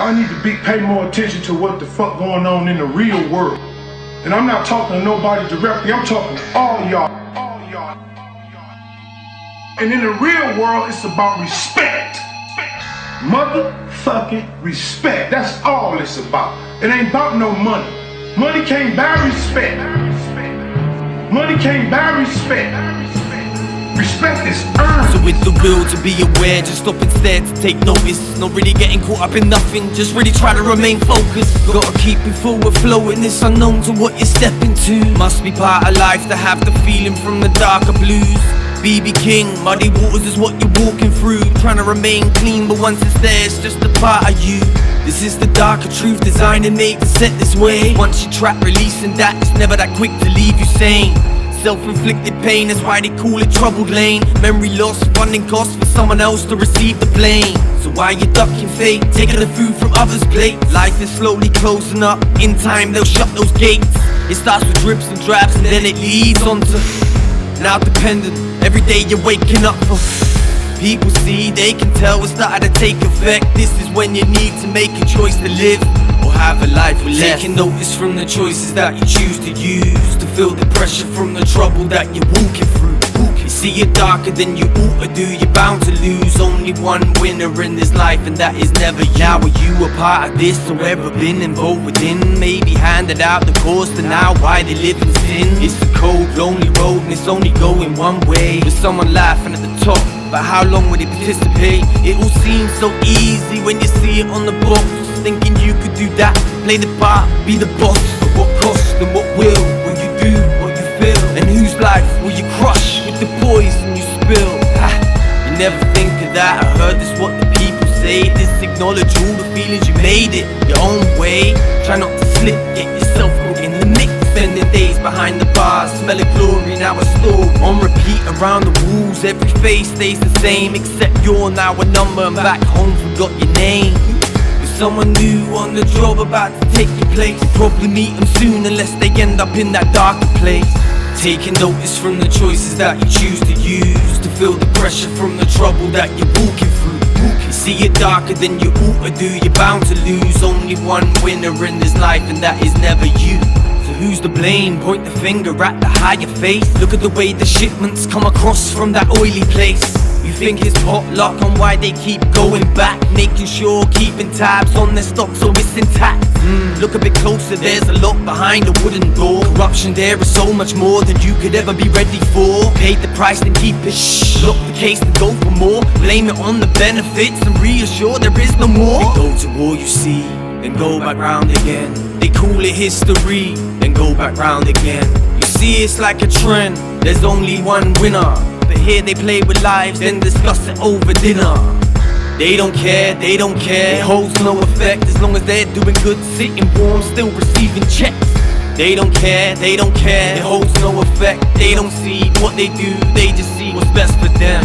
Y'all need to pay more attention to what the fuck going on in the real world. And I'm not talking to nobody directly, I'm talking to all y'all. And in the real world, it's about respect. Motherfucking respect. That's all it's about. It ain't about no money. Money can't buy respect. Money can't buy respect. Respect is earned. So with the will to be aware, just stop instead to take notice. Not really getting caught up in nothing, just really try to remain focused. Gotta keep it forward flowing, it's unknown to what you're stepping to. Must be part of life to have the feeling from the darker blues. BB King, muddy waters is what you're walking through. Trying to remain clean, but once it's there, it's just a part of you. This is the darker truth, designed and made to set this way. Once you trap releasing that, it's never that quick to leave you sane. Self-inflicted pain, that's why they call it troubled lane. Memory loss, funding costs for someone else to receive the blame. So why you ducking fate, taking the food from others' plate? Life is slowly closing up, in time they'll shut those gates. It starts with drips and drabs and then it leads on to now dependent. Every day you're waking up for people see, they can tell it's starting to take effect. This is when you need to make a choice to live or have a life with less. Taking notice from the choices that you choose to use, to feel the pressure from the trouble that you're walking through. You see it darker than you ought to do, you're bound to lose. Only one winner in this life and that is never you. Now are you a part of this or ever been involved within? Maybe handed out the course to now why they live in sin. It's a cold, lonely road and it's only going one way. With someone laughing at the top, but how long would it participate? It all seems so easy when you see it on the box. Thinking you could do that, play the part, be the boss. At what cost and what will you do what you feel? And whose life will you crush with the poison you spill? You never think of that, I heard this what the people say. Acknowledge all the feelings you made it your own way. Try not to slip, get yourself caught in the mix. Spending days behind the bars, smelling glory, now a store on repeat around the walls. Every face stays the same, except you're now a number and back home forgot your name. With someone new on the job about to take your place, probably meet them soon unless they end up in that darker place. Taking notice from the choices that you choose to use, to feel the pressure from the trouble that you're walking through. You see it darker than you ought to do, you're bound to lose. Only one winner in this life and that is never you. So who's to blame? Point the finger at the higher face. Look at the way the shipments come across from that oily place. You think it's potluck on why they keep going back, making sure keeping tabs on their stock so it's intact. Look a bit closer, there's a lot behind a wooden door. Corruption there is so much more than you could ever be ready for. Paid the price then keep it shh. Lock the case and go for more. Blame it on the benefits and reassure there is no more. They go to war you see, then go back round again. They call it history, then go back round again. You see it's like a trend, there's only one winner. But here they play with lives, then discuss it over dinner. They don't care, they don't care, it holds no effect as long as they're doing good, sitting warm, still receiving checks. They don't care, they don't care, it holds no effect. They don't see what they do, they just see what's best for them.